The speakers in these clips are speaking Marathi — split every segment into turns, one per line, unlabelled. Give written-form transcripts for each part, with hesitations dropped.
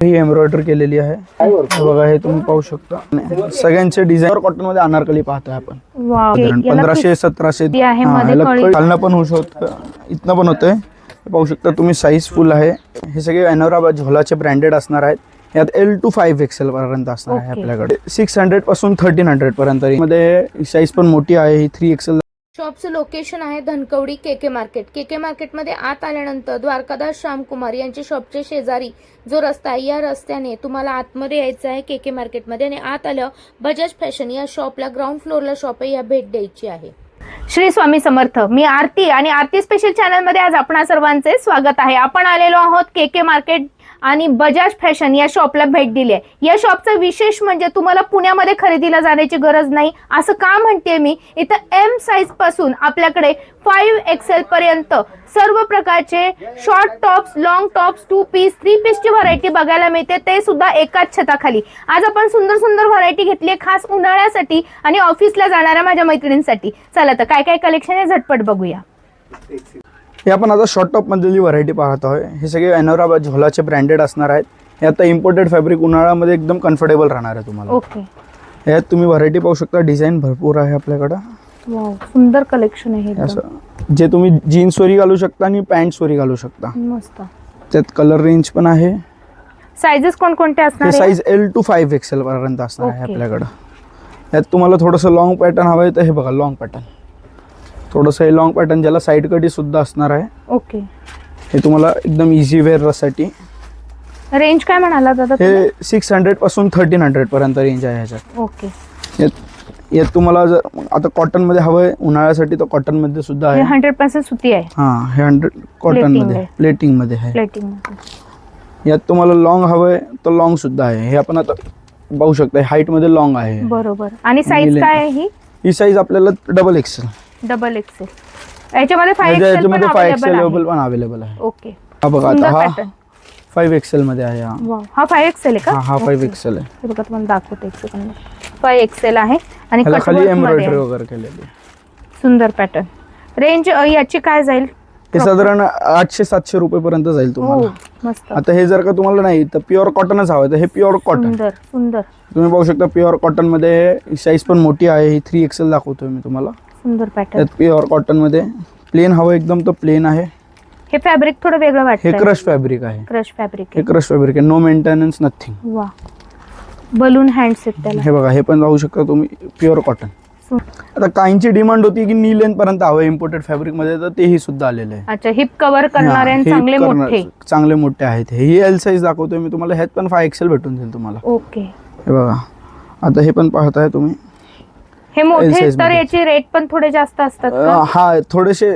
ही एम्ब्रॉयडरी केलेली आहे बघा, हे तुम्ही पाहू शकता। सगळ्यांचे डिझाइन कॉटन मध्ये अनारकली पाहतोय आपण। 1500-1700 चालणं पण होऊ शकतं, इथनं पण होतंय। पाहू शकता तुम्ही, साईज फुल आहे। हे सगळे अनोरा झोलाचे ब्रँडेड असणार आहेत। यात L to 5XL पर्यंत असणार आहे आपल्याकडे। 600 पासून 1300 पर्यंत मध्ये साईज पण मोठी आहे। ही 3XL।
शॉपचं लोकेशन आहे धनकवडी केके मार्केट। केके मार्केटमध्ये आत आल्यानंतर द्वारकादास श्यामकुमार यांच्या शॉपच्या शेजारी जो रस्ता आहे, या रस्त्याने तुम्हाला आतमध्ये यायचं आहे केके मार्केटमध्ये। आणि आत आलं बजाज फॅशन या शॉपला ग्राउंड फ्लोअरला शॉप आहे, या भेट द्यायची आहे।
श्री स्वामी समर्थ। मी आरती आणि आरती स्पेशल चॅनल मध्ये आज आपणा सर्वांचे स्वागत आहे। आपण आलेलो आहोत केके मार्केट आणि बजाज फॅशन या शॉपला भेट दिली आहे। या शॉपचा विशेष म्हणजे तुम्हाला पुण्यामध्ये खरेदीला जाण्याची गरज नाही। असं का म्हणते मी, इथं M साइज पासून आपल्याकडे 5XL पर्यंत सर्व प्रकारचे short tops, long tops, 2 piece, 3 पीसची व्हरायटी बघायला मिळते, ते सुद्धा एकाच छताखाली। आज आपण सुंदर सुंदर व्हरायटी घेतली खास उन्हाळ्यासाठी आणि ऑफिसला जाणाऱ्या माझ्या मैत्रिणींसाठी। चला तर काय काय कलेक्शन आहे झटपट बघूया।
हे आपण आता शॉर्ट टॉप मधली व्हरायटी पाहत आहोत। हे सगळे अनोरा झोलाचे ब्रँडेड असणार आहेत। हे आता इम्पोर्टेड फॅब्रिक, उन्हाळ्यामध्ये एकदम कम्फर्टेबल राहणार आहे तुम्हाला।
ओके,
यात तुम्ही व्हरायटी पाहू शकता, डिझाइन भरपूर आहे आपल्याकडे।
वाव, सुंदर कलेक्शन आहे हे।
असं जे तुम्ही जीन्स वरी घालू शकता आणि पॅन्ट्स वरी घालू शकता।
मस्त।
त्यात कलर रेंज पण आहे।
साइजेस कोणकोणते असणार
हे
आहे?
साइज L to 5XL पर्यंत असणार आहे आपल्याकडे। यात तुम्हाला थोडंसं लॉंग पॅटर्न हवं आहे तर हे बघा, लॉंग पॅटर्न, थोडंसं हे लॉंग पॅटर्न ज्याला साईड कटी सुद्धा असणार आहे।
ओके,
हे तुम्हाला एकदम इझी वेअर साठी।
रेंज काय म्हणाला दादा?
हे 600 पासून 1300 पर्यंत रेंज आहे ह्याच्यात।
ओके,
यात तुम्हाला जर आता कॉटन मध्ये हवंय उन्हाळ्यासाठी तर कॉटन मध्ये सुद्धा आहे।
100% सुती आहे।
हां, हे 100 कॉटन मध्ये, प्लेटिंग मध्ये आहे।
प्लेटिंग मध्ये।
यात तुम्हाला लॉंग हवंय तर लॉंग सुद्धा आहे। हे आपण आता पाहू शकता, हाईट मध्ये लॉंग आहे।
बरोबर। आणि साइज काय आहे
ही साइज आपल्याला XXL।
Double XL. याच्यामध्ये 5XL पण
अवेलेबल पण अवेलेबल आहे।
ओके,
हा बघा, आता हा 5XL मध्ये आहे।
वाव, हा 5XL आहे का?
हा 5XL आहे।
हे बघा, तुम्हाला दाखवते एक सेकंद। 5XL आहे आणि
खाली एम्ब्रॉयडरी वगैरे केलेली आहे।
सुंदर पॅटर्न। रेंज याची काय जाईल?
हे साधारण 800-700 रुपये पर्यंत जाईल तुम्हाला।
मस्त।
आता हे जर का तुम्हाला नाही तर प्युअर कॉटनच हवं तर हे प्युअर कॉटन।
सुंदर सुंदर।
तुम्ही पाहू शकता प्युअर कॉटन मध्ये साईज पण मोठी आहे। ही 3XL दाखवतोय मी तुम्हाला।
सुंदर पॅटर्न।
यात प्युअर कॉटन मध्ये प्लेन हवं एकदम तर प्लेन आहे।
हे फॅब्रिक थोडं वेगळं वाटतं।
हे क्रश फॅब्रिक आहे।
क्रश फॅब्रिक
हे क्रश फॅब्रिक आहे, नो मेंटेनन्स, नथिंग।
वा, बलून हँड्स आहेत त्याला।
हे बघा, हे पण पाहू शकता तुम्ही, प्युअर कॉटन। आता काहींची डिमांड होती की नी लेंथ पर्यंत हवं इम्पोर्टेड फॅब्रिक मध्ये, तर तेही सुद्धा आलेले आहे।
अच्छा, हिप कव्हर करणारे आणि
चांगले मोठे आहेत। ही L साईज दाखवतोय मी तुम्हाला। ह्यात पण 5XL भेटून जाईल तुम्हाला।
ओके,
हे बघा, आता हे पण पाहताय तुम्ही।
हे मोठे तर याचे रेट पण थोडे जास्त असतात का?
हा, थोडेसे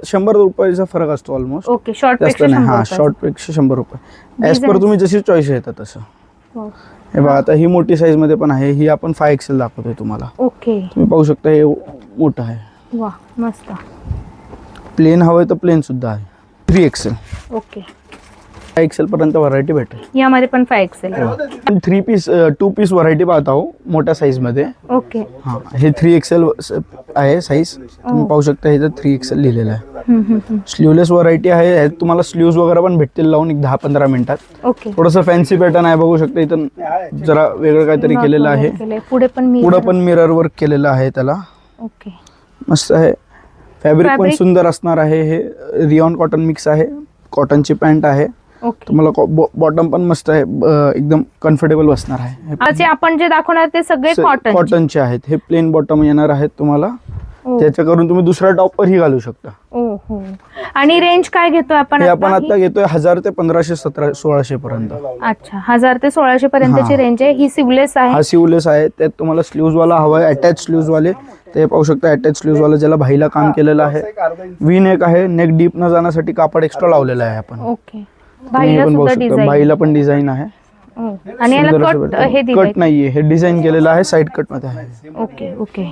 100 रुपयाचा फरक असतो ऑलमोस्ट।
ओके, शॉर्ट पेक्षा 100
हा, शॉर्ट पेक्षा 100 रुपये ऍज पर तुम्ही जशी चॉईस येतात तसं। हे बघा, आता ही मोठी साईज मध्ये पण आहे। ही आपण 5XL दाखवतोय तुम्हाला।
ओके,
तुम्ही पाहू शकता हे मोठं आहे।
वा, मस्त।
प्लेन हवंय तर प्लेन सुद्धा आहे। 3XL।
ओके,
5XL पर्यंत व्हरायटी भेटेल।
यामध्ये पण 5XL आहे।
आपण 3 पीस 2 पीस व्हरायटी पाहत आहोत मोठ्या साईज मध्ये।
ओके,
हा, हे 3XL आहे साईज। तुम्ही पाहू शकता हे 3XL लिहिलेलं आहे। स्लीवलेस व्हरायटी आहे। ह्यात तुम्हाला स्लीव्स वगैरे पण भेटतील लावून एक 10-15 मिनिटात।
ओके,
थोडंसं फॅन्सी पॅटर्न आहे, बघू शकता इथं जरा वेगळं काहीतरी केलेलं आहे।
पुढे पण
मिरर वर्क केलेलं आहे त्याला।
ओके,
मस्त आहे। फॅब्रिक पण सुंदर असणार आहे। हे रियॉन कॉटन मिक्स आहे। कॉटनची पॅन्ट आहे।
ओके,
तुम्हाला बॉटम पण मस्त आहे, एकदम कम्फर्टेबल बसणार आहे।
आज आपण जे दाखवणार ते सगळे
कॉटनचे आहेत। हे प्लेन बॉटम येणार आहेत तुम्हाला। त्याच्या करून तुम्ही दुसऱ्या टॉप वर ही घालू शकता।
ओहो, आणि रेंज काय घेतोय आपण?
हे आपण आता घेतोय 1000 ते 1500-1600 पर्यंत।
अच्छा, 1000 ते 1600 पर्यंतची रेंज आहे। ही सिवलेस आहे।
हा सिवलेस आहे। त्यात तुम्हाला स्लीव्ज वाला हवाय, अटॅच स्लीव्ज वाले ते पाहू शकता। अटॅच स्लीव्ज वाला ज्याला भाईला काम केलेलं आहे। वी नेक आहे। नेक डीप न जाण्यासाठी कापड एक्स्ट्रा लावलेलं आहे आपण।
ओके, भाईला
पण डिझाइन आहे।
आणि याला
कट नाहीये, हे डिझाइन केलेलं आहे, साइड कट मध्ये आहे।
ओके ओके,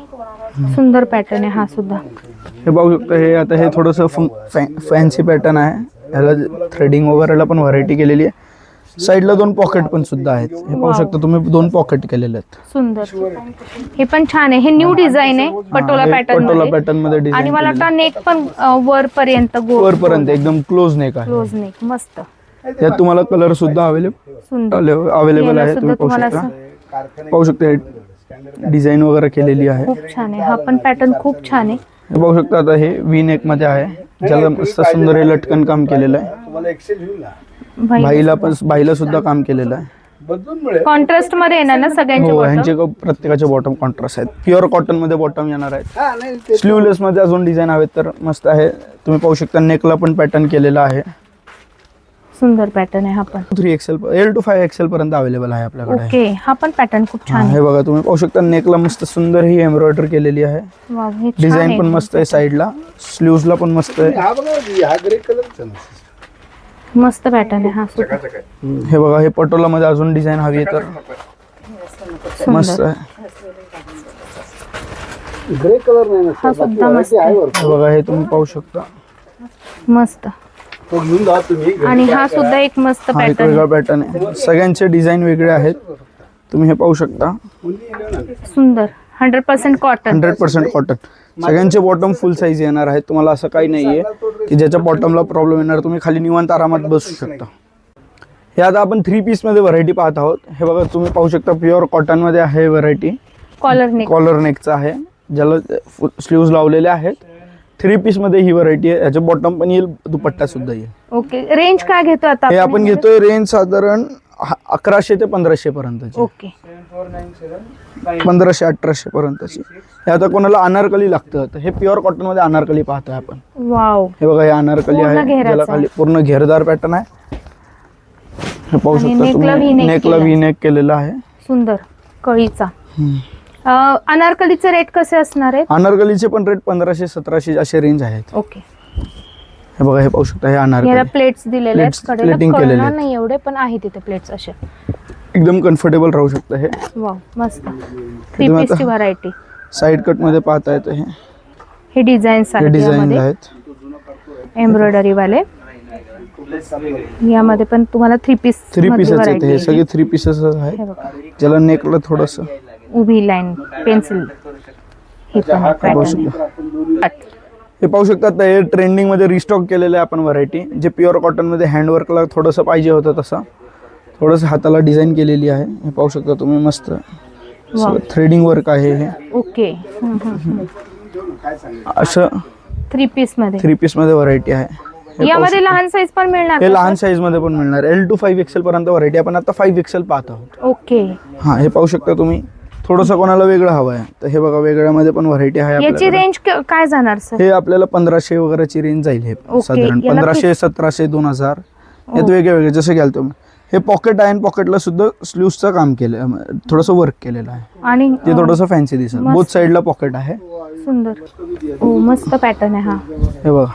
सुंदर पॅटर्न आहे हा सुद्धा।
हे बघू शकता, हे आता हे थोडंसं फॅन्सी पॅटर्न आहे। ह्याला थ्रेडिंग वगैरेला पण व्हरायटी केलेली आहे। साइडला 2 पॉकेट पण सुद्धा आहेत। हे पाहू शकता तुम्ही, 2 पॉकेट केलेले आहेत।
सुंदर, हे पण छान आहे। हे न्यू डिझाइन आहे, पटोला पॅटर्न मध्ये। आणि मला वाटतं नेक पण वर पर्यंत
एकदम क्लोज नेक आहे।
क्लोज नेक, मस्त।
यात तुम्हाला कलर सुद्धा
सुंदर
अवेलेबल
याला
आहे.
सुद्धा
तुम्ही पाहू
तुम्हाला
शकता पाहू शकता डिझाईन वगैरे केलेली आहे.
खूप छान आहे. हा पण पॅटर्न खूप छान आहे.
हे पाहू शकता आता हे वी नेक मध्ये आहे, ज्याला मस्त सुंदर हे लटकन काम केलेलं आहे. भाईला सुद्धा काम केलेलं आहे.
कॉन्ट्रास्ट मध्ये येणार ना सगळ्यांचे
हो,
bottom?
ह्यांचे प्रत्येकाचे बॉटम कॉन्ट्रास्ट आहेत. प्युअर कॉटन मध्ये बॉटम येणार आहेत. स्लीवलेस मध्ये अजून डिझाईन हवेत तर मस्त आहे. तुम्ही पाहू शकता नेकला पण पॅटर्न केलेला आहे.
सुंदर पॅटर्न आहे हा पण.
3XL L to 5XL पर्यंत अवेलेबल आहे आपल्याकडे.
ओके हा पण पॅटर्न खूप छान
हा,
आहे.
हे बघा तुम्ही पाहू शकता नेकला मस्त सुंदर ही एम्ब्रॉयडरी केलेली आहे.
वाव, हे छान
डिझाईन
आहे.
पण मस्त आहे. साईडला स्लीव्हजला पण मस्त आहे.
मस्त पॅटर्न आहे हा सुद्धा.
हे बघा हे पटोला मध्ये अजून डिझाईन हवी आहे तर मस्त
सुंदर.
आहे.
हा सुद्धा मस्त आहे.
हे बघा हे तुम्ही पाहू शकता.
मस्त. आणि हा सुद्धा एक मस्त
हा एक
पॅटर्न
वेगळा पॅटर्न आहे. सगळ्यांचे डिझाईन वेगळे आहेत. तुम्ही हे पाहू शकता.
सुंदर 100% कॉटन.
100% कॉटन. सगळ्यांचे बॉटम फुल साईज येणार आहेत. तुम्हाला असं काही नाहीये की ज्याच्या बॉटमला प्रॉब्लेम येणार. तुम्ही खाली निवांत आरामात बसू शकता. हे आता आपण 3 पीस मध्ये व्हरायटी पाहत आहोत. हे बघा तुम्ही पाहू शकता प्युअर कॉटन मध्ये आहे व्हरायटी.
Collar neck.
कॉलर नेकचा आहे, ज्याला स्लीव्ज लावलेले आहेत. 3 पीस मध्ये ही व्हरायटी आहे. याचे बॉटम पण येईल, दुपट्टा सुद्धा येईल.
ओके रेंज काय घेतो आता
हे आपण घेतोय रेंज साधारण 1100 ते 1500 पर्यंतची.
ओके
1500-1800 पर्यंतची. हे आता कोणाला अनारकली लागतं तर हे प्युअर कॉटन मध्ये अनारकली पाहतोय आपण.
वाव.
हे बघा हे अनारकली
पूर्ण
आहे,
घेराचं
ज्याला
आहे.
खाली पूर्ण घेरदार पॅटर्न आहे. हे पाहू
आणि
शकता
नेकला
तुम्ही
V-neck
नेकला
केलंय.
V-neck केलेला आहे.
सुंदर कळीचा. अनारकलीचे रेट कसे असणार आहेत?
अनारकलीचे पण रेट 1500-1700 असे रेंज आहेत.
ओके
हे बघा हे पाहू शकता हे
याला
अनारकली
प्लेट्स दिलेले आहेत.
Plates,
कडेला
plating केलेले
कळणार
आहेत.
नाही एवढे पण आहे तिथे प्लेट्स असे.
एकदम कम्फर्टेबल राहू शकतं. हे
वाव मस्त. 3
तुम्ही
पीसची
आता-
व्हरायटी.
साईड कट मध्ये पाहता येतं.
हे डिझाईन्स
हे
आहेत
डिझाईन
यामध्ये
आहेत.
एम्ब्रॉयडरी वाले. यामध्ये पण तुम्हाला 3 पीस
3 पीसेस आहेत. हे सगळे 3 पीसेस
हे
आहेत,
बघा
ज्याला नेकला थोडस
उभी लाईन पेन्सिल. हे पण
पाहू
पॅटर्न
शकता. हे पाहू शकता आता हे ट्रेंडिंग मध्ये रिस्टॉक केलेलं आहे आपण व्हरायटी. जे प्युअर कॉटन मध्ये हँडवर्कला थोडंसं पाहिजे होतं तसं थोडंसं हाताला डिझाईन केलेली आहे. हे पाहू शकता तुम्ही मस्त थ्रेडिंग वर्क आहे. हे
ओके
असं
3 पीस मध्ये.
3 पीस मध्ये व्हरायटी आहे. हे पाहू
यामध्ये
शकता.
लहान साईज पण मिळणार
हे
का,
लहान
सर?
साईज मध्ये पण मिळणार. L to 5XL पर्यंत व्हरायटी आपण आता 5XL पाहत आहोत.
ओके
हा हे पाहू शकता तुम्ही. थोडंसं कोणाला वेगळं हवं आहे तर हे बघा वेगळ्यामध्ये पण व्हरायटी आहे
याची
आपल्याकडे.
रेंज काय जाणार सर?
हे आपल्याला 1500 वगैरेची रेंज जाईल. हे
ओके.
साधारण
याला
1500, 1700, 2000 यात वेगळे वेगळे जसं घ्याल तुम्ही. हे पॉकेट आहे. पॉकेटला सुद्धा स्लीव्सचं काम केलं, थोडंसं वर्क केलेलं आहे.
आणि
ते थोडंसं फॅन्सी दिसेल.
मस्त.
बोथ साईडला पॉकेट आहे.
सुंदर. ओ मस्त पॅटर्न आहे हा.
हे बघा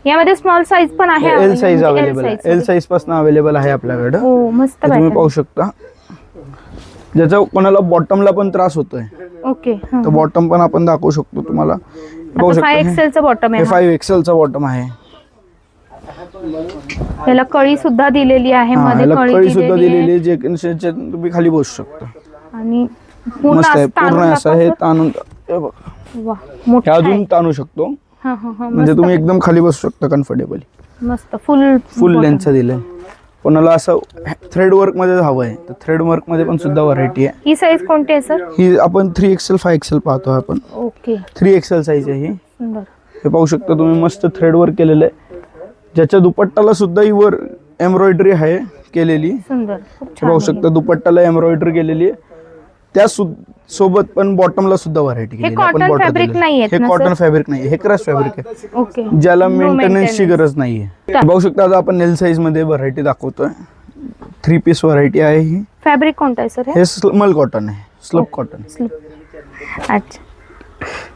यामध्ये स्मॉल साईज पण आहे.
एल साईज
म्हणजे
अवेलेबल
L
आहे.
size
एल साईज पासून अवेलेबल आहे आपल्याकडे.
ओ मस्त
तुम्ही
पॅटर्न.
पाहू शकता. ज्याचा कोणाला बॉटमला पण त्रास होतोय
ओके
तर बॉटम पण आपण दाखवू शकतो तुम्हाला. हे पाहू शकता
5XL चा बॉटम
हे
आहे.
5XL चा बॉटम आहे.
याला कळी सुद्धा दिलेली आहे.
हा,
मध्ये
याला
कळी
कळी सुद्धा
दिलेली आहे.
दिलेली आहे, जे तुम्ही खाली बसू शकता.
आणि पूर्ण
मस्त आहे.
असं ताणून
पूर्ण असं हे
टाकायचं.
ताणून हे बघा.
वा
हे
मोठा
अजून
आहे.
ताणू शकतो.
हा हा हा
म्हणजे
मस्त
तुम्ही एकदम खाली बसू शकता कम्फर्टेबली.
मस्त फुल
फुल लेंथचं दिलंय. कोणाला असं थ्रेड वर्क मध्ये हवं आहे तर थ्रेड वर्क मध्ये पण सुद्धा व्हरायटी आहे.
ही साईज कोणती आहे सर?
ही आपण 3XL 5XL पाहतो आपण.
ओके
3XL साईज आहे ही.
सुंदर.
हे पाहू शकता तुम्ही मस्त थ्रेड वर्क केलेलं आहे, ज्याच्या दुपट्टाला सुद्धा ही वर एम्ब्रॉयडरी आहे केलेली.
सुंदर खूप
हे
छान
पाहू
आहे.
शकता दुपट्टाला एम्ब्रॉयडरी केलेली आहे. त्या सोबत पण बॉटमला सुद्धा व्हरायटी केलेली आहे.
cotton
आपण
fabric नाहीये
हे
ना,
कॉटन
sir?
फॅब्रिक नाही. हे क्रश फॅब्रिक आहे,
ओके
ज्याला
No
मेंटेनन्सची
maintenance.
गरज नाहीये. हे पाहू शकता आता आपण एल साईज मध्ये व्हरायटी दाखवतोय. 3 पीस व्हरायटी आहे ही.
फॅब्रिक कोणतं आहे सर?
हे स्मल कॉटन आहे, स्लब कॉटन.
अच्छा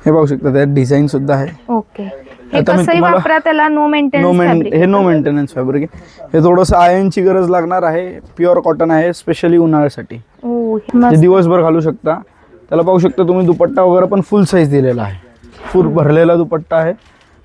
हे पाहू शकता त्यात डिझाईन सुद्धा आहे.
ओके. हे
आता मी
कसंही
तुम्हाला-
वापरा त्याला नो मेंटेनन्स
हे नो मेंटेनन्स फॅब्रिक आहे. हे थोडंसं आयर्नची गरज लागणार आहे. प्युअर कॉटन आहे, स्पेशली उन्हाळ्यासाठी.
ओ
ते
मस्त.
दिवसभर घालू शकता. त्याला पाहू शकता तुम्ही दुपट्टा वगैरे पण फुल साईज दिलेला आहे. फुल भरलेला दुपट्टा आहे.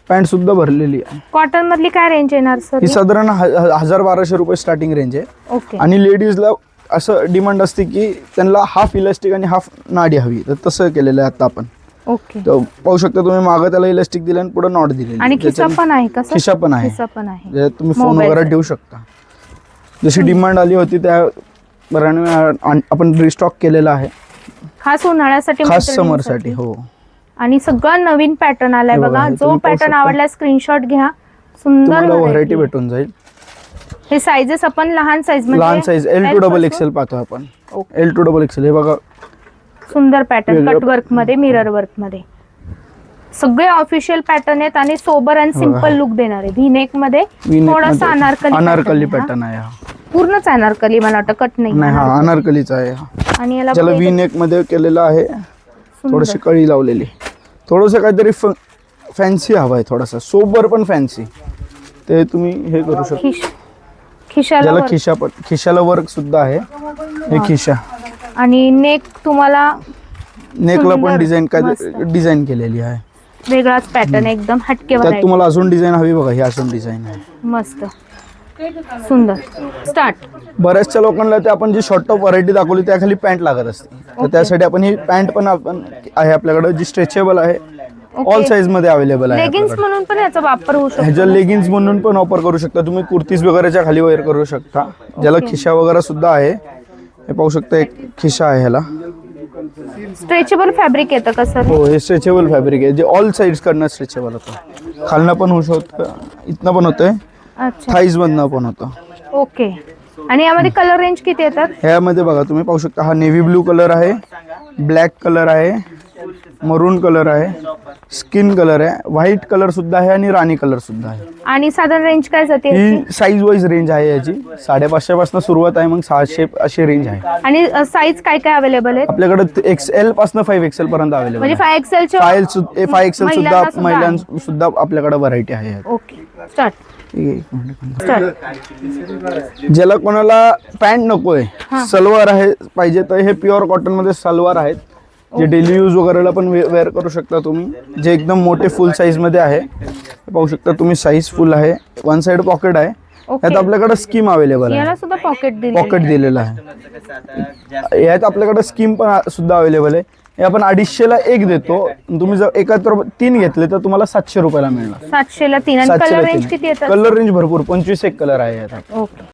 पॅन्ट सुद्धा भरलेली आहे.
कॉटन मधली काय रेंज येणार सर?
ही साधारण 1000-1200 रुपये स्टार्टिंग रेंज आहे.
ओके
आणि लेडीजला असं डिमांड असते की त्यांना हाफ इलास्टिक आणि हाफ नाडी हवी, तर तसं केलेलं आहे आता आपण.
ओके.
तर पाहू शकता तुम्ही मागं त्याला इलास्टिक दिलं आणि पुढे नॉट दिलेली.
आणि खिसा पण आहे का सर?
खिसा पण आहे,
खिसा पण आहे.
ज्यात तुम्ही फोन
Mobile
वगैरे
चा.
ठेवू शकता. जशी डिमांड आली होती त्या प्रमाणे आपण रिस्टॉक केलेला आहे,
खास उन्हाळ्यासाठी
खास
मैत्रिणींसाठी.
समरसाठी. हो,
आणि सगळं नवीन पॅटर्न आलाय
हे बघा,
बघा.
हे
जो
तुम्ही पाहू
पॅटर्न
शकता.
आवडला स्क्रीनशॉट घ्या. सुंदर
तुम्हाला
variety
व्हरायटी
आहे.
भेटून जाईल.
हे साईजेस आपण लहान साईज
लहान साईज L2 पाहतो आपण.
Okay.
L2 हे बघा,
सुंदर पॅटर्न
वेगळं-
कट वर्क मध्ये, मिरर वर्क मध्ये सगळे ऑफिशियल पॅटर्न आहेत आणि सोबर आणि
बघा.
सिंपल लुक देणार आहे. व्हीनेक मध्ये
V-neck
थोडासा
मध्ये
pattern
अनारकली
आहे हा.
पॅटर्न आहे हा.
पूर्णच अनारकली, मला वाटतं कट नाही.
नाही, हा
अनारकली.
अनारकलीचा आहे हा.
आणि याला
ज्याला
बघा
व्ही
इथे
नेक मध्ये केलेलं आहे,
सुंदर.
थोडीशी कळी लावलेली, थोडंसं काहीतरी फॅन्सी हवं आहे, थोडासा सोबर पण फॅन्सी, ते तुम्ही हे करू शकता.
खिशाला
ज्याला
work.
खिशाला वर्क सुद्धा आहे. हे खिशा,
आणि नेक तुम्हाला
नेकला
सुंदर,
पण डिझाईन काय
मस्त.
डिझाईन केलेली आहे.
वेगळाच पॅटर्न एकदम हटके
त्यात
variety.
तुम्हाला अजून डिझाईन हवी बघा, ही अजून डिझाईन आहे.
मस्त सुंदर. स्टार्ट.
बऱ्याचशा लोकांना ते आपण जी शॉर्ट टॉप व्हरायटी दाखवली त्याखाली पॅन्ट लागत असते, तर त्यासाठी आपण ही पॅन्ट पण आपण आहे आपल्याकडे, जी स्ट्रेचेबल आहे, ऑल साईज मध्ये अवेलेबल आहे
लेगिन्स
आपल्याकडे.
म्हणून पण याचा वापर होऊ
ह्याच्या
शकतो.
लेगिन्स म्हणून पण वापर करू शकता तुम्ही, कुर्तीज वगैरेच्या खाली वेअर करू शकता. ज्याला खिशा वगैरे सुद्धा आहे, हे पाहू शकता, एक खिशा आहे ह्याला.
स्ट्रेचेबल फॅब्रिक येतं का सर?
हो, हे स्ट्रेचेबल फॅब्रिक आहे, जे ऑल साईड्स कडनं स्ट्रेचेबल होतं. खालनं पण होऊ शकतं, इथनं पण होतंय,
अच्छा,
थाईज मधनं पण होतं.
ओके. आणि यामध्ये कलर रेंज किती येतात?
ह्यामध्ये बघा तुम्ही पाहू शकता, हा नेव्ही ब्लू कलर आहे, ब्लॅक कलर आहे, मरून कलर आहे, स्किन कलर आहे, व्हाईट कलर सुद्धा आहे आणि राणी कलर सुद्धा आहे.
आणि साधारण रेंज काय जाते याची?
ही साईज वाईज रेंज आहे याची, 550 पासून सुरुवात आहे, मग 600 अशी रेंज आहे.
आणि साईज काय काय अवेलेबल आहेत?
आपल्याकडे XL पासून 5XL पर्यंत अवेलेबल
म्हणजे
आहे.
5XL
5XL सुद्धा
महिलांना सुद्धा
महिलांना सुद्धा आपल्याकडे व्हरायटी आहे.
Okay, start.
एक मिनिट.
स्टार्ट.
ज्याला कोणाला पॅन्ट नकोय, सलवार आहे पाहिजे, तर हे प्युअर कॉटन मध्ये सलवार आहेत, जे डेली यूज वगैरेला पण वेअर करू शकता तुम्ही, जे एकदम मोठे फुल साईज मध्ये आहे. हे पाहू शकता तुम्ही, साईज फुल आहे, वन साइड पॉकेट आहे.
ओके.
यात आपल्याकडे स्कीम अवेलेबल आहे,
याला सुद्धा पॉकेट दिले.
पॉकेट दिलेलं आहे. यात आपल्याकडे स्कीम पण सुद्धा अवेलेबल आहे. हे आपण 250 ला एक देतो, तुम्ही जर एकत्र 3 घेतले तर तुम्हाला 700 रुपयाला मिळणार.
700 ला 3. आणि कलर रेंज किती येतात?
कलर रेंज भरपूर, 25 एक कलर आहे यात.
ओके.